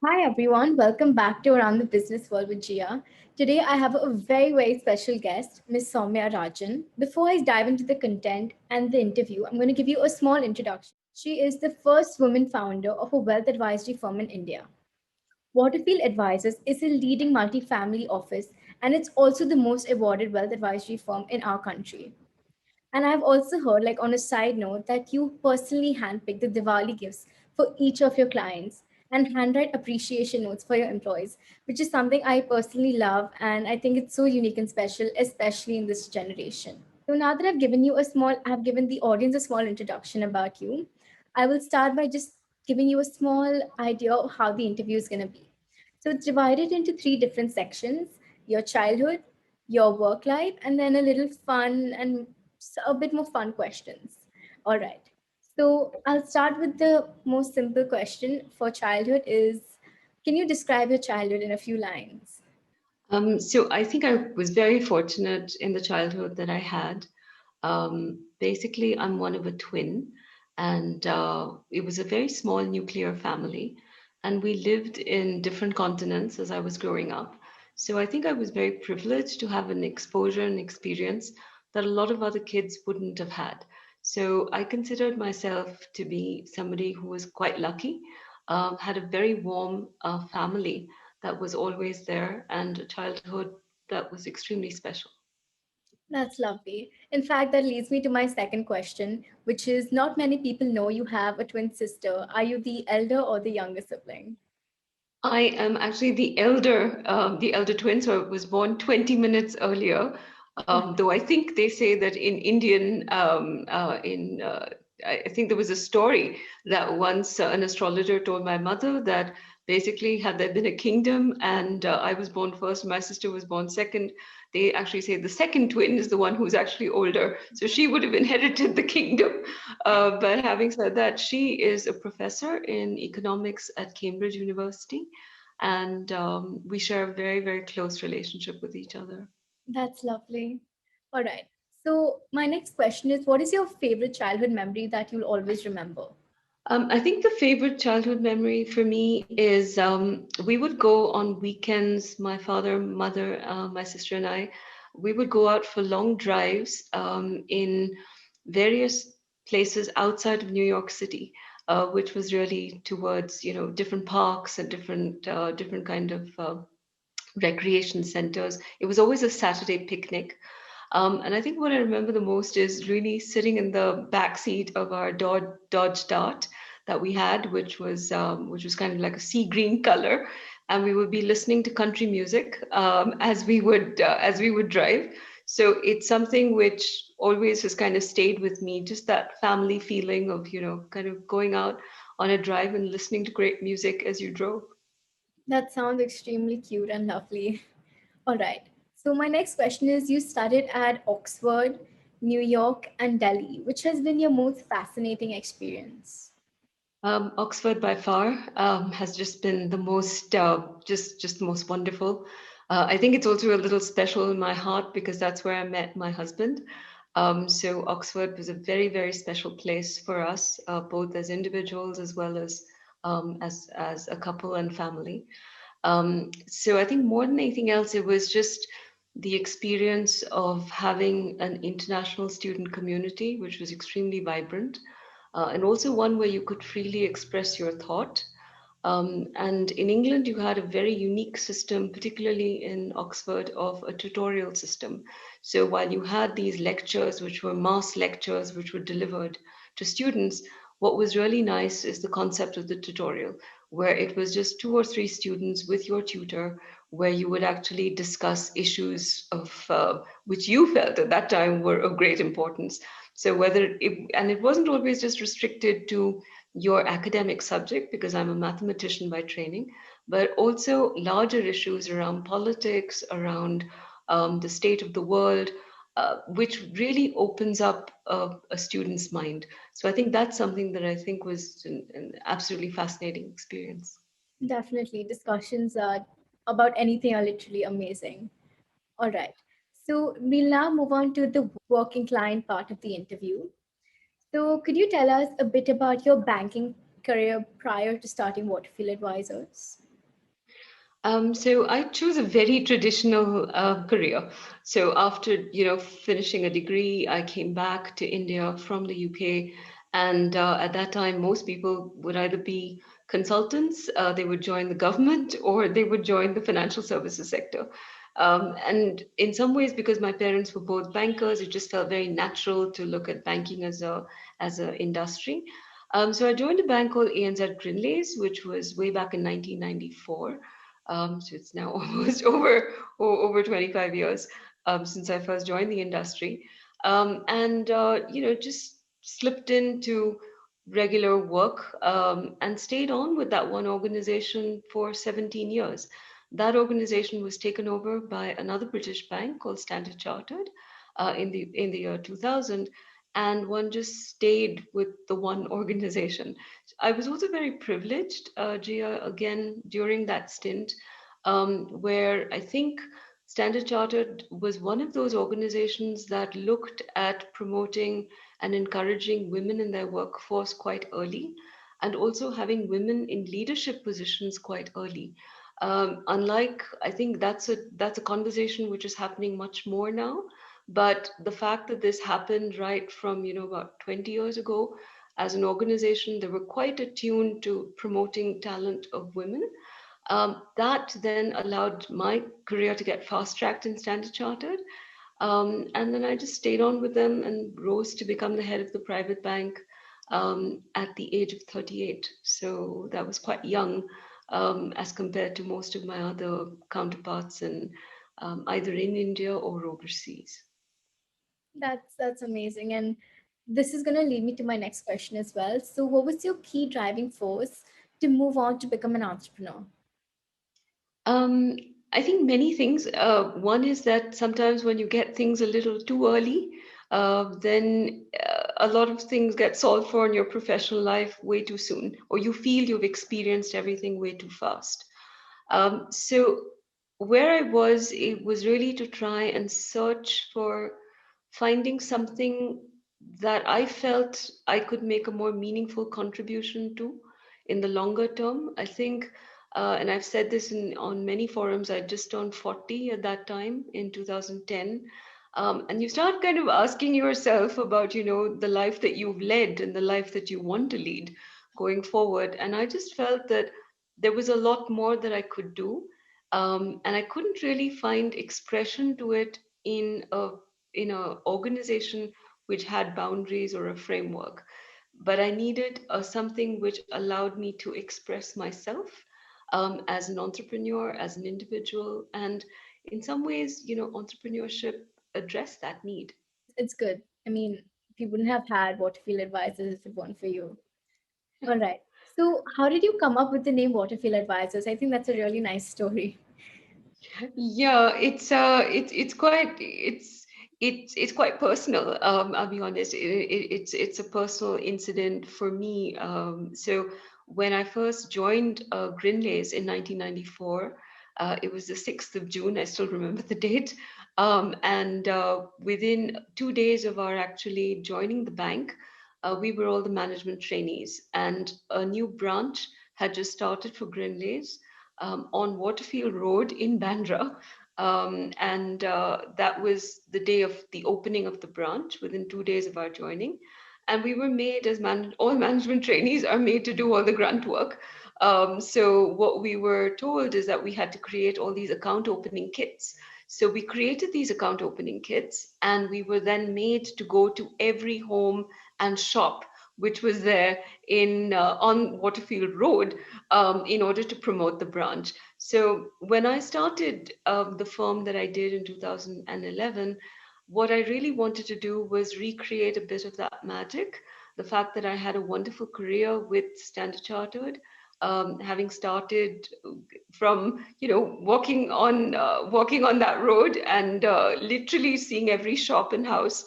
Hi everyone, welcome back to Around the Business World with Gia. Today I have a very special guest, Miss Soumya Rajan. Before I dive into the content and the interview, I'm going to give you a small introduction. She is the first woman founder of a wealth advisory firm in India. Waterfield Advisors is a leading multi-family office and it's also the most awarded wealth advisory firm in our country. And I've also heard, like on a side note, that you personally handpick the Diwali gifts for each of your clients and handwrite appreciation notes for your employees, which is something I personally love. And I think it's so unique and special, especially in this generation. So now that I've given the audience a small introduction about you, I will start by just giving you a small idea of how the interview is going to be. So it's divided into three different sections: your childhood, your work life, and then a little fun and a bit more fun questions. All right. So I'll start with the most simple question for childhood is, can you describe your childhood in a few lines? So I think I was very fortunate in the childhood that I had. Basically, I'm one of a twin, and it was a very small nuclear family, and we lived in different continents as I was growing up. So I think I was very privileged to have an exposure and experience that a lot of other kids wouldn't have had. So I considered myself to be somebody who was quite lucky, had a very warm family that was always there, and a childhood that was extremely special. That's lovely. In fact, that leads me to my second question, which is not many people know you have a twin sister. Are you the elder or the younger sibling? I am actually the elder twin, so I was born 20 minutes earlier. Though I think they say that in Indian, I think there was a story that once an astrologer told my mother that basically had there been a kingdom and I was born first, my sister was born second, they actually say the second twin is the one who's actually older, so she would have inherited the kingdom. But having said that, she is a professor in economics at Cambridge University, and we share a very close relationship with each other. That's lovely. All right. So, my next question is, what is your favorite childhood memory that you'll always remember? I think the favorite childhood memory for me is we would go on weekends, my father, mother, my sister, and I, we would go out for long drives in various places outside of New York City, which was really towards, different parks and different kind of recreation centers. It was always a Saturday picnic. And I think what I remember the most is really sitting in the back seat of our Dodge Dart that we had, which was kind of like a sea green color, and we would be listening to country music as we would drive. So it's something which always has kind of stayed with me, just that family feeling of kind of going out on a drive and listening to great music as you drove. That sounds extremely cute and lovely. All right. So, my next question is, you studied at Oxford, New York, and Delhi. Which has been your most fascinating experience? Oxford by far has just been the most just the most wonderful. I think it's also a little special in my heart because that's where I met my husband. So Oxford was a very special place for us, both as individuals as well as a couple and family. So I think more than anything else, it was just the experience of having an international student community, which was extremely vibrant, and also one where you could freely express your thought. And in England, you had a very unique system, particularly in Oxford, of a tutorial system. So while you had these lectures, which were mass lectures, which were delivered to students, what was really nice is the concept of the tutorial, where it was just two or three students with your tutor, where you would actually discuss issues of which you felt at that time were of great importance. So and it wasn't always just restricted to your academic subject, because I'm a mathematician by training, but also larger issues around politics, around the state of the world, which really opens up a student's mind. So I think that's something that I think was an absolutely fascinating experience. Definitely. Discussions about anything are literally amazing. All right. So, we'll now move on to the working client part of the interview. So, could you tell us a bit about your banking career prior to starting Waterfield Advisors? So I chose a very traditional career. So after, finishing a degree, I came back to India from the UK, and at that time, most people would either be consultants, they would join the government, or they would join the financial services sector. And in some ways, because my parents were both bankers, it just felt very natural to look at banking as a industry. So I joined a bank called ANZ Grinleys, which was way back in 1994. So it's now almost over 25 years since I first joined the industry, and just slipped into regular work and stayed on with that one organization for 17 years. That organization was taken over by another British bank called Standard Chartered in the year 2000, and one just stayed with the one organization. I was also very privileged, Gia, again, during that stint, where I think Standard Chartered was one of those organizations that looked at promoting and encouraging women in their workforce quite early, and also having women in leadership positions quite early. Unlike, I think that's a conversation which is happening much more now. But the fact that this happened right from, about 20 years ago, as an organization, they were quite attuned to promoting talent of women. That then allowed my career to get fast tracked in Standard Chartered. And then I just stayed on with them and rose to become the head of the private bank at the age of 38. So that was quite young as compared to most of my other counterparts in either in India or overseas. That's amazing. And this is going to lead me to my next question as well. So, what was your key driving force to move on to become an entrepreneur? Um, I think many things. One is that sometimes when you get things a little too early, then a lot of things get solved for in your professional life way too soon, or you feel you've experienced everything way too fast. So where I was, it was really to try and search for finding something that I felt I could make a more meaningful contribution to in the longer term. I think, and I've said this on many forums, I just turned 40 at that time in 2010. And you start kind of asking yourself about, the life that you've led and the life that you want to lead going forward. And I just felt that there was a lot more that I could do. And I couldn't really find expression to it in a organization which had boundaries or a framework, but I needed something which allowed me to express myself as an entrepreneur, as an individual, and in some ways, entrepreneurship addressed that need. It's good. I mean, we wouldn't have had Waterfield Advisors if it weren't for you. All right. So, how did you come up with the name Waterfield Advisors? I think that's a really nice story. Yeah, it's quite personal. I'll be honest. It's a personal incident for me. So when I first joined Grinleys in 1994, it was the 6th of June. I still remember the date. And within 2 days of our actually joining the bank, we were all the management trainees, and a new branch had just started for Grinleys on Waterfield Road in Bandra. And that was the day of the opening of the branch within 2 days of our joining. And we were made, as all management trainees are made to do all the grunt work. So what we were told is that we had to create all these account opening kits. So we created these account opening kits, and we were then made to go to every home and shop which was there in on Waterfield Road in order to promote the branch. So when I started the firm that I did in 2011, what I really wanted to do was recreate a bit of that magic. The fact that I had a wonderful career with Standard Chartered, having started from walking on that road and literally seeing every shop and house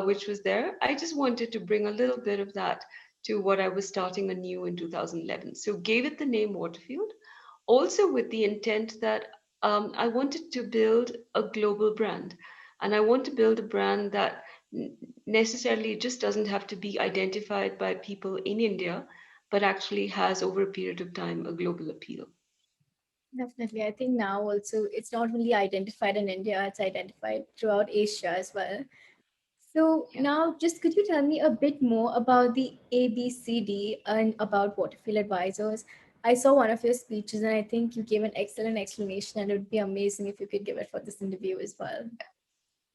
which was there. I just wanted to bring a little bit of that to what I was starting anew in 2011. So gave it the name Waterfield, also with the intent that I wanted to build a global brand. And I want to build a brand that necessarily just doesn't have to be identified by people in India, but actually has over a period of time a global appeal. Definitely. I think now also it's not only identified in India, it's identified throughout Asia as well. So Yeah. now just could you tell me a bit more about the ABCD and about Waterfield Advisors? I saw one of your speeches and I think you gave an excellent explanation and it would be amazing if you could give it for this interview as well.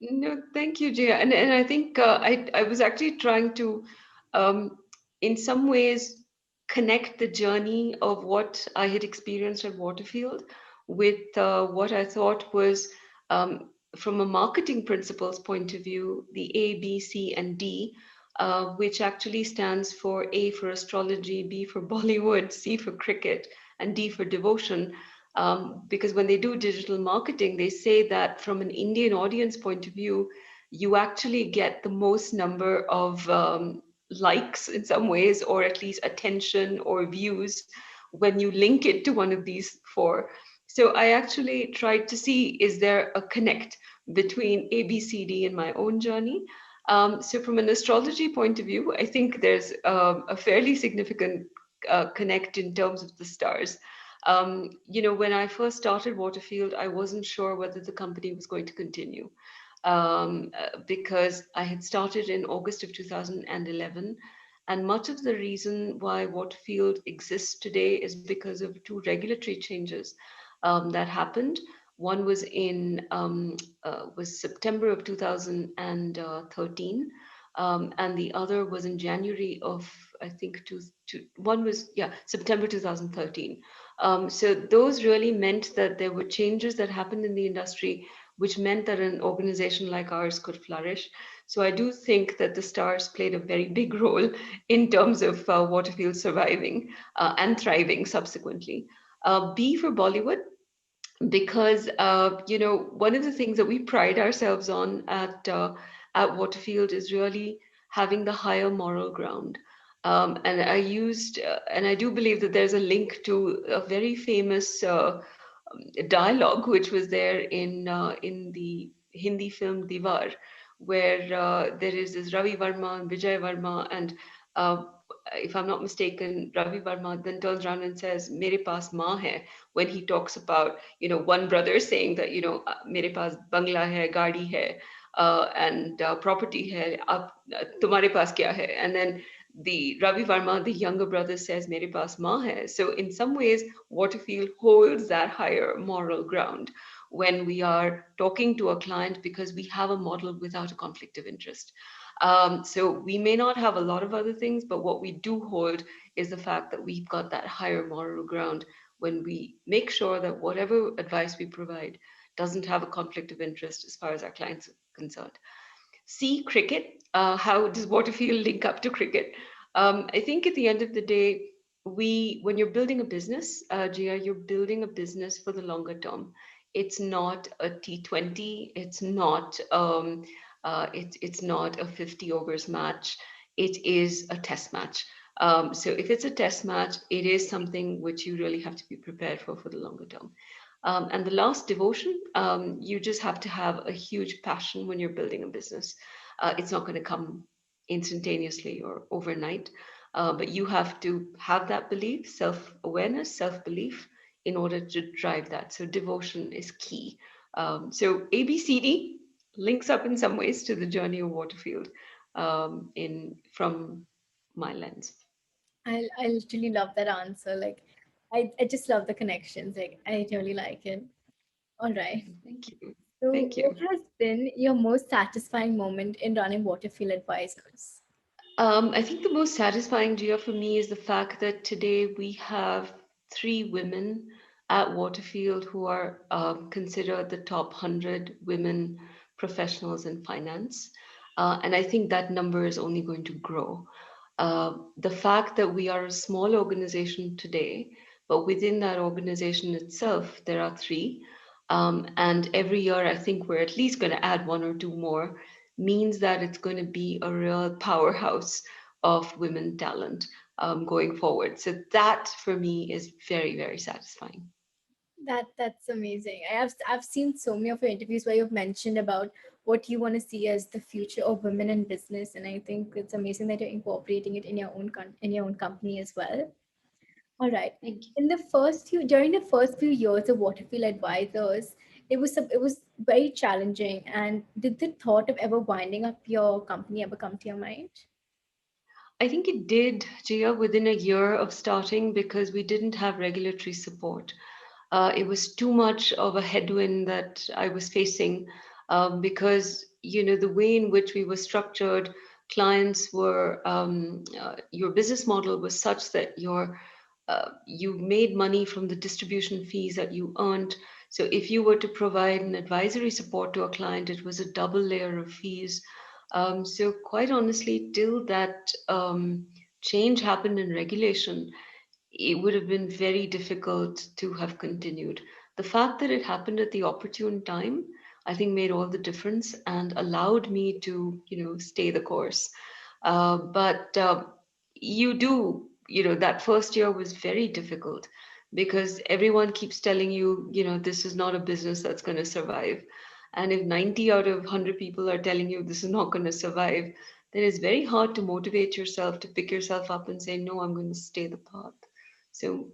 No, thank you, Jia. And I think I was actually trying to, um, in some ways, connect the journey of what I had experienced at Waterfield with what I thought was, from a marketing principles point of view, the A, B, C, and D, which actually stands for A for astrology, B for Bollywood, C for cricket, and D for devotion. Because when they do digital marketing, they say that from an Indian audience point of view, you actually get the most number of likes in some ways, or at least attention or views when you link it to one of these four. So I actually tried to see, is there a connect between ABCD and my own journey? So from an astrology point of view, I think there's a fairly significant connect in terms of the stars. When I first started Waterfield, I wasn't sure whether the company was going to continue, because I had started in August of 2011. And much of the reason why Waterfield exists today is because of two regulatory changes that happened. One was September of 2013, and the other was in January of, I think, one was, yeah, September 2013. So those really meant that there were changes that happened in the industry, which meant that an organization like ours could flourish. So I do think that the stars played a very big role in terms of Waterfield surviving and thriving subsequently. B for Bollywood, because one of the things that we pride ourselves on at Waterfield is really having the higher moral ground. And I do believe that there's a link to a very famous dialogue which was there in the Hindi film Diwar, where there is this Ravi Varma and Vijay Varma, and uh, if I'm not mistaken, Ravi Varma then turns around and says, "Mere paas maa hai," when he talks about one brother saying that "Mere paas bangla hai, gaadi hai, and property hai, ab tumhare paas kya hai?" And then the Ravi Varma, the younger brother, says, "Mere paas maa hai." So in some ways, Waterfield holds that higher moral ground when we are talking to a client, because we have a model without a conflict of interest. So we may not have a lot of other things, but what we do hold is the fact that we've got that higher moral ground when we make sure that whatever advice we provide doesn't have a conflict of interest as far as our clients are concerned. See cricket. How does Waterfield link up to cricket? I think at the end of the day, when you're building a business, Gia, you're building a business for the longer term. It's not a T20. It's not a 50 overs match. It is a test match. So if it's a test match, it is something which you really have to be prepared for the longer term. And the last, devotion, you just have to have a huge passion when you're building a business. It's not going to come instantaneously or overnight, but you have to have that belief, self awareness, self belief in order to drive that. So, devotion is key. So, ABCD links up in some ways to the journey of Waterfield in from my lens. I literally love that answer. Like I just love the connections. Like I really like it. All right. Thank you. So Thank what you. has been your most satisfying moment in running Waterfield Advisors? I think the most satisfying, Gia, for me is the fact that today we have three women at Waterfield who are considered the top 100 women professionals in finance. And I think that number is only going to grow. The fact that we are a small organization today, but within that organization itself, there are three. And every year, I think we're at least going to add one or two more, means that it's going to be a real powerhouse of women talent going forward. So that for me is very, very satisfying. That's amazing. I've seen so many of your interviews where you've mentioned about what you want to see as the future of women in business, and I think it's amazing that you're incorporating it in your own in your own company as well. All right. Thank you. In the first few, during the first few years of Waterfield Advisors, it was very challenging. And did the thought of ever winding up your company ever come to your mind? I think it did, Gia, within a year of starting because we didn't have regulatory support. It was too much of a headwind that I was facing because, the way in which we were structured, clients were, your business model was such that you made money from the distribution fees that you earned. So if you were to provide an advisory support to a client, it was a double layer of fees. So quite honestly, till that change happened in regulation, it would have been very difficult to have continued. The fact that it happened at the opportune time, I think, made all the difference and allowed me to, stay the course. But that first year was very difficult because everyone keeps telling you, this is not a business that's going to survive. And if 90 out of 100 people are telling you this is not going to survive, then it's very hard to motivate yourself to pick yourself up and say, no, I'm going to stay the path. So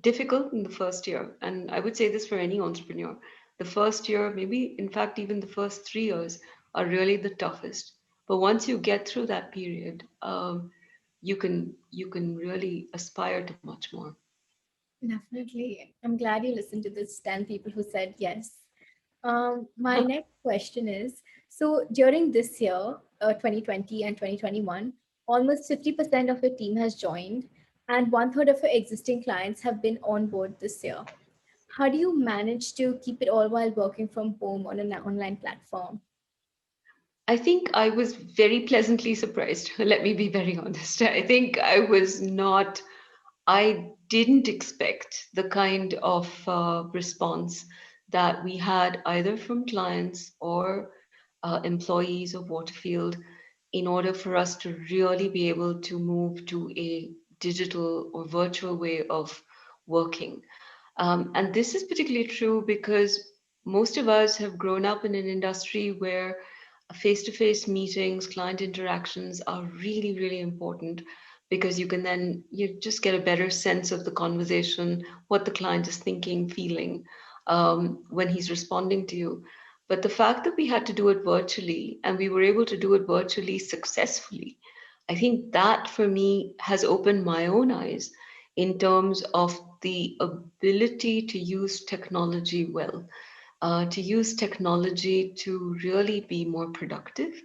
difficult in the first year. And I would say this for any entrepreneur. The first year, maybe in fact, even the first 3 years are really the toughest. But once you get through that period, you can really aspire to much more. Definitely. I'm glad you listened to this 10 people who said yes. My next question is, so during this year, 2020 and 2021, almost 50% of your team has joined, and one third of your existing clients have been on board this year. How do you manage to keep it all while working from home on an online platform? I think I was very pleasantly surprised. Let me be very honest. I think I didn't expect the kind of response that we had either from clients or employees of Waterfield in order for us to really be able to move to a digital or virtual way of working. And this is particularly true because most of us have grown up in an industry where face to face meetings, client interactions are really, really important because you just get a better sense of the conversation, what the client is thinking, feeling when he's responding to you. But the fact that we had to do it virtually and we were able to do it virtually successfully, I think that for me has opened my own eyes in terms of the ability to use technology well, to use technology to really be more productive.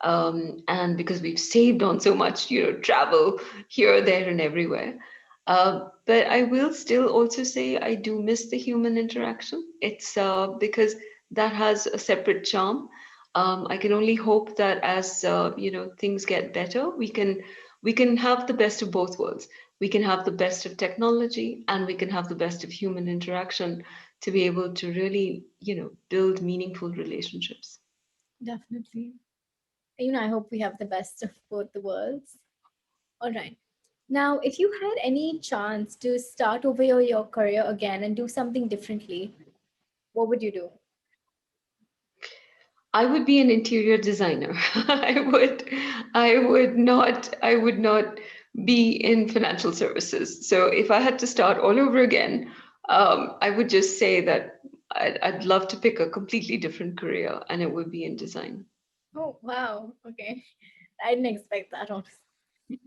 And because we've saved on so much, travel here, there, and everywhere. But I will still also say I do miss the human interaction. It's because that has a separate charm. I can only hope that as things get better, we can have the best of both worlds. We can have the best of technology and we can have the best of human interaction to be able to really, build meaningful relationships. Definitely. I hope we have the best of both the worlds. All right. Now, if you had any chance to start over your career again and do something differently, what would you do? I would be an interior designer. I would not be in financial services. So if I had to start all over again, I would just say that I'd love to pick a completely different career, and it would be in design. Oh, wow. Okay. I didn't expect that, honestly.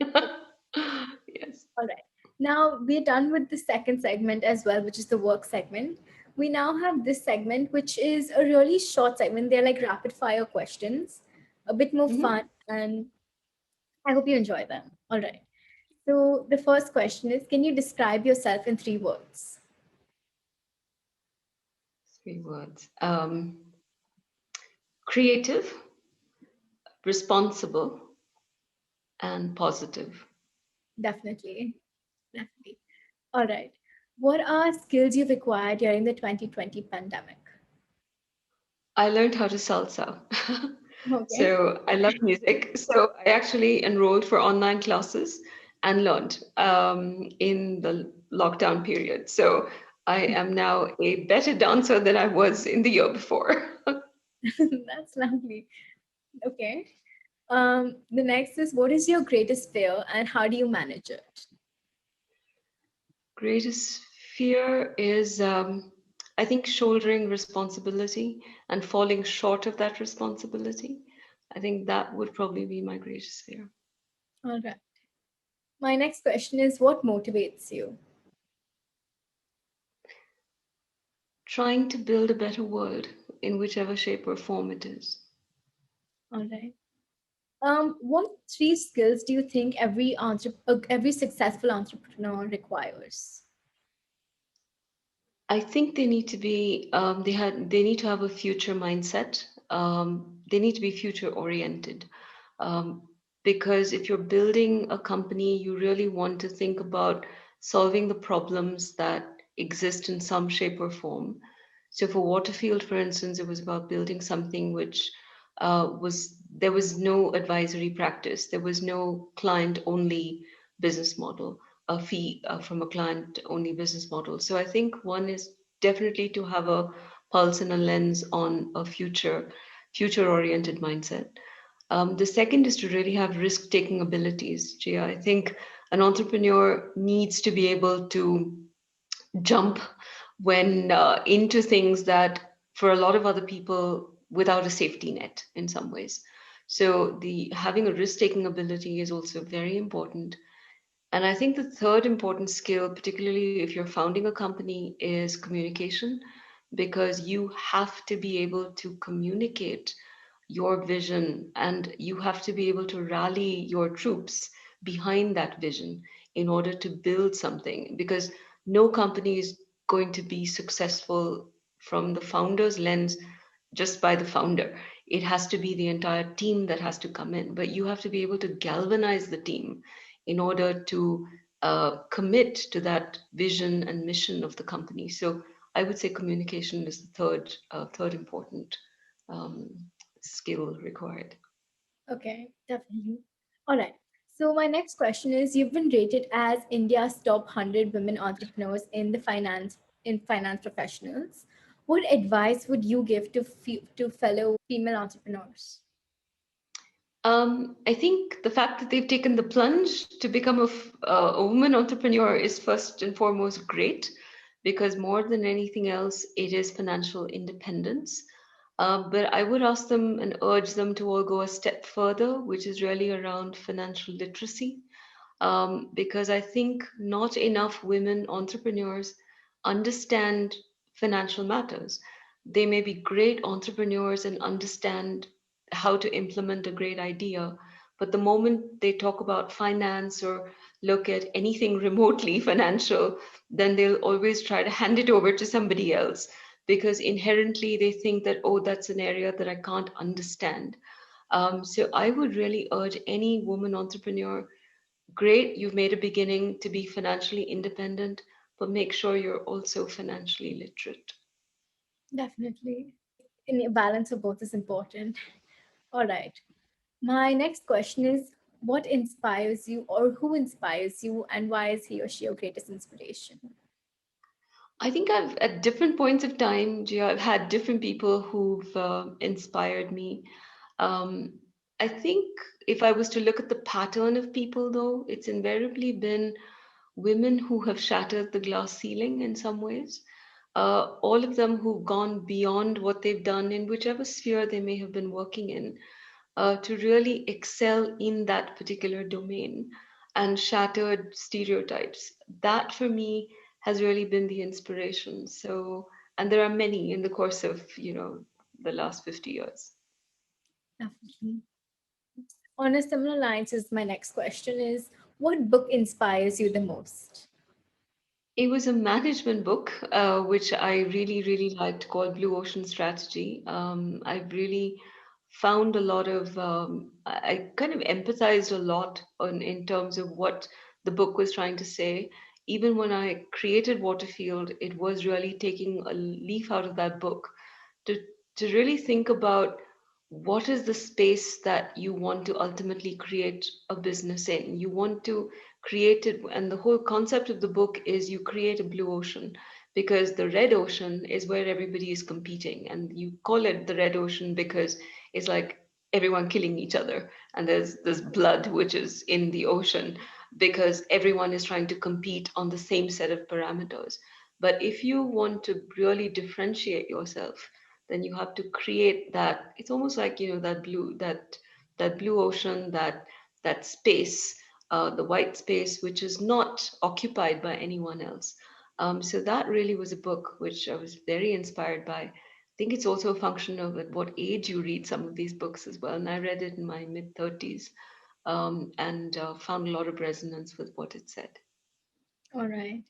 Yes. All right. Now we're done with the second segment as well, which is the work segment. We now have this segment, which is a really short segment. They're like rapid fire questions, a bit more fun, Mhm. and I hope you enjoy them. All right. So the first question is, can you describe yourself in 3 words? 3 words. Creative, responsible, and positive. Definitely. Definitely. All right. What are skills you've acquired during the 2020 pandemic? I learned how to salsa. Okay. So I love music. So I actually enrolled for online classes and learned in the lockdown period. So I am now a better dancer than I was in the year before. That's lovely. Okay. The next is, what is your greatest fear and how do you manage it? Greatest fear is, I think, shouldering responsibility and falling short of that responsibility. I think that would probably be my greatest fear. All right. My next question is what motivates you? Trying to build a better world in whichever shape or form it is. All right. What three skills do you think every successful entrepreneur requires? I think they need to be they need to have a future mindset. They need to be future oriented, um, because if you're building a company, you really want to think about solving the problems that exist in some shape or form. So for Waterfield, for instance, it was about building something which was there was no advisory practice, there was no client only business model, a fee from a client only business model. So I think one is definitely to have a pulse and a lens on a future oriented mindset. The second is to really have risk taking abilities. Gia, I think an entrepreneur needs to be able to jump when into things that for a lot of other people without a safety net in some ways. So the having a risk taking ability is also very important. And I think the third important skill, particularly if you're founding a company, is communication, because you have to be able to communicate your vision and you have to be able to rally your troops behind that vision in order to build something. Because no company is going to be successful from the founder's lens just by the founder. It has to be the entire team that has to come in, but you have to be able to galvanize the team in order to commit to that vision and mission of the company. So I would say communication is the third important um, skill required. Okay, definitely. All right. So my next question is you've been rated as India's top 100 women entrepreneurs in finance professionals. What advice would you give to fellow female entrepreneurs? I think the fact that they've taken the plunge to become a woman entrepreneur is first and foremost great, because more than anything else, it is financial independence. But I would ask them and urge them to all go a step further, which is really around financial literacy, because I think not enough women entrepreneurs understand financial matters. They may be great entrepreneurs and understand how to implement a great idea, but the moment they talk about finance or look at anything remotely financial, then they'll always try to hand it over to somebody else because inherently they think that, oh, that's an area that I can't understand. So I would really urge any woman entrepreneur, great, you've made a beginning to be financially independent, but make sure you're also financially literate. Definitely. In a balance of both is important. All right. My next question is what inspires you or who inspires you and why is he or she your greatest inspiration? I think I've, at different points of time, Gia, I've had different people who've inspired me. Um, I think if I was to look at the pattern of people, though, it's invariably been women who have shattered the glass ceiling in some ways. All of them who've gone beyond what they've done in whichever sphere they may have been working in, to really excel in that particular domain and shattered stereotypes. That for me has really been the inspiration. So, and there are many in the course of, the last 50 years. Definitely. On a similar lines is my next question is what book inspires you the most? It was a management book, which I really, really liked, called Blue Ocean Strategy. I've really found a lot of, I kind of empathized a lot in terms of what the book was trying to say. Even when I created Waterfield, it was really taking a leaf out of that book to, to really think about what is the space that you want to ultimately create a business in. You want to create it, and the whole concept of the book is you create a blue ocean, because the red ocean is where everybody is competing, and you call it the red ocean because it's like everyone killing each other and there's blood which is in the ocean. because everyone is trying to compete on the same set of parameters. But if you want to really differentiate yourself, then you have to create that. It's almost like, that blue ocean, that space, the white space, which is not occupied by anyone else. So that really was a book which I was very inspired by. I think it's also a function of at what age you read some of these books as well. And I read it in my mid 30s, and found a lot of resonance with what it said. All right.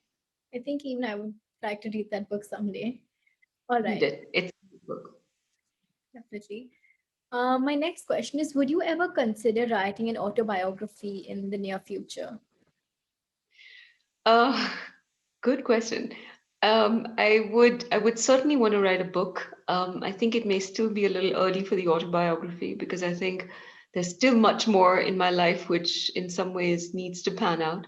I think even I would like to read that book someday. All Read right, it. It's a good book. definitely. My next question is: would you ever consider writing an autobiography in the near future? Uh, Good question. I would certainly want to write a book. I think it may still be a little early for the autobiography because I think there's still much more in my life which, in some ways, needs to pan out.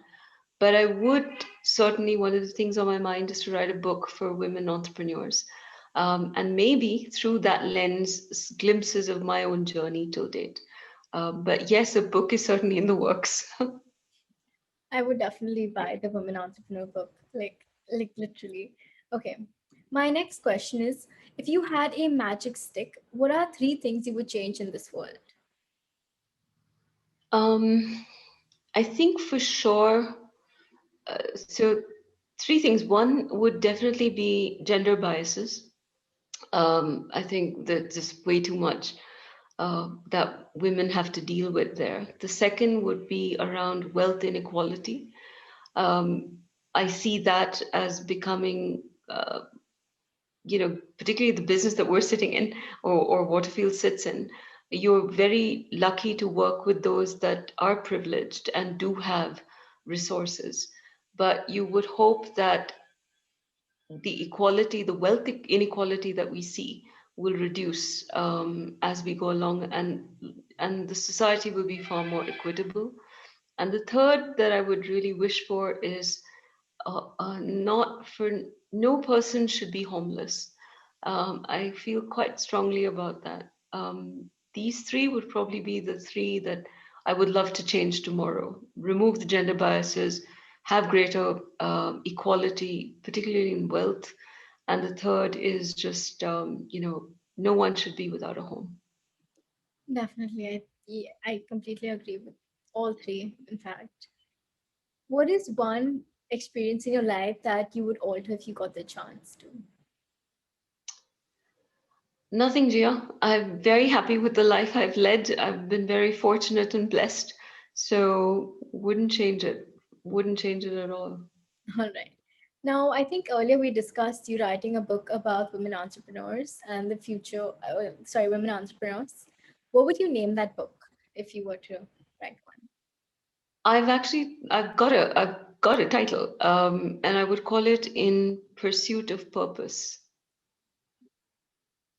But I would certainly, one of the things on my mind is to write a book for women entrepreneurs. And maybe through that lens, glimpses of my own journey till date. But yes, a book is certainly in the works. I would definitely buy the Women Entrepreneur book, like literally. Okay. My next question is: if you had a magic stick, what are three things you would change in this world? Um, I think for sure. So, three things. One would definitely be gender biases. I think that there's way too much that women have to deal with there. The second would be around wealth inequality. Um, I see that as becoming, particularly the business that we're sitting in, or Waterfield sits in. You're very lucky to work with those that are privileged and do have resources. But you would hope that the equality, the wealth inequality that we see will reduce as we go along, and the society will be far more equitable. And the third that I would really wish for is not for no person should be homeless. I feel quite strongly about that. These three would probably be the three that I would love to change tomorrow. Remove the gender biases, have greater equality, particularly in wealth. And the third is just, no one should be without a home. Definitely, I completely agree with all three. In fact, what is one experience in your life that you would alter if you got the chance to? Nothing, Gia. I'm very happy with the life I've led. I've been very fortunate and blessed. So wouldn't change it. Wouldn't change it at all. All right. Now, I think earlier we discussed you writing a book about women entrepreneurs and the future, women entrepreneurs. What would you name that book if you were to write one? I've got a title, and I would call it In Pursuit of Purpose.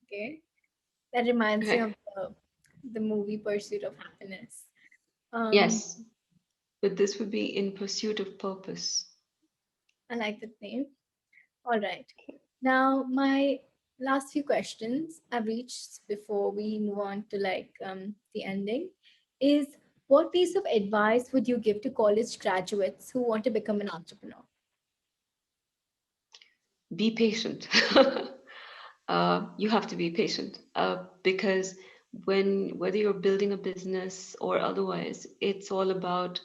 Okay. That reminds me Right. of the movie Pursuit of Happiness. Um, Yes, but this would be In Pursuit of Purpose. I like that name. All right. Now, my last few questions I've reached before we move on to the ending is: what piece of advice would you give to college graduates who want to become an entrepreneur? Be patient. You have to be patient, because whether you're building a business or otherwise, it's all about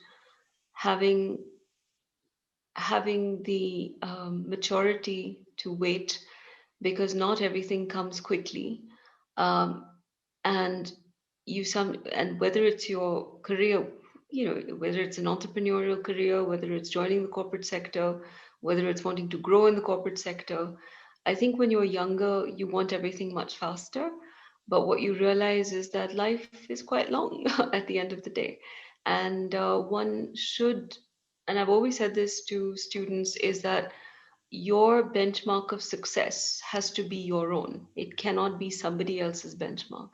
having having the maturity to wait, because not everything comes quickly. um, and and whether it's your career, whether it's an entrepreneurial career, whether it's joining the corporate sector, whether it's wanting to grow in the corporate sector, I think when you're younger you want everything much faster. But what you realize is that life is quite long at the end of the day. And one should, and I've always said this to students, is that your benchmark of success has to be your own. It cannot be somebody else's benchmark.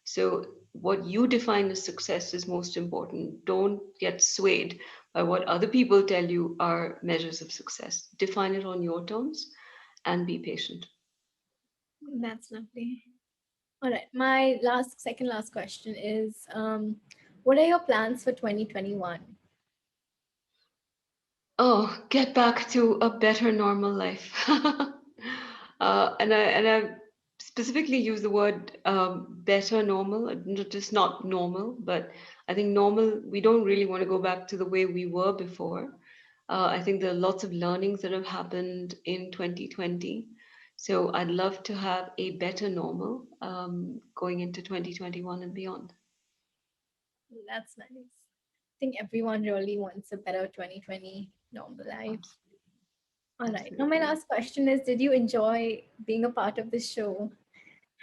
So, what you define as success is most important. Don't get swayed by what other people tell you are measures of success. Define it on your terms and be patient. That's lovely. All right. My second last question is: what are your plans for 2021? Oh, get back to a better normal life. And I specifically use the word better normal, just not normal, but I think normal, we don't really want to go back to the way we were before. I think there are lots of learnings that have happened in 2020. So I'd love to have a better normal going into 2021 and beyond. That's nice. I think everyone really wants a better 2020 normal life. Absolutely. All right. Now, my Absolutely. last question is, did you enjoy being a part of this show?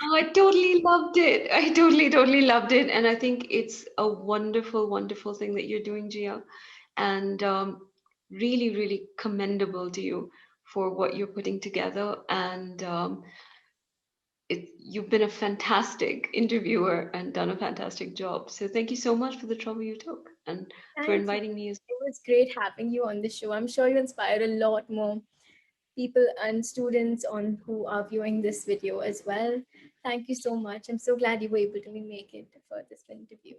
Oh, I totally loved it. I totally loved it. And I think it's a wonderful, wonderful thing that you're doing, Gia. And really commendable to you for what you're putting together. And you've been a fantastic interviewer and done a fantastic job. So thank you so much for the trouble you took and for Thank you. inviting me as It was great having you on the show. I'm sure you inspired a lot more people and students on who are viewing this video as well. Thank you so much. I'm so glad you were able to make it for this interview.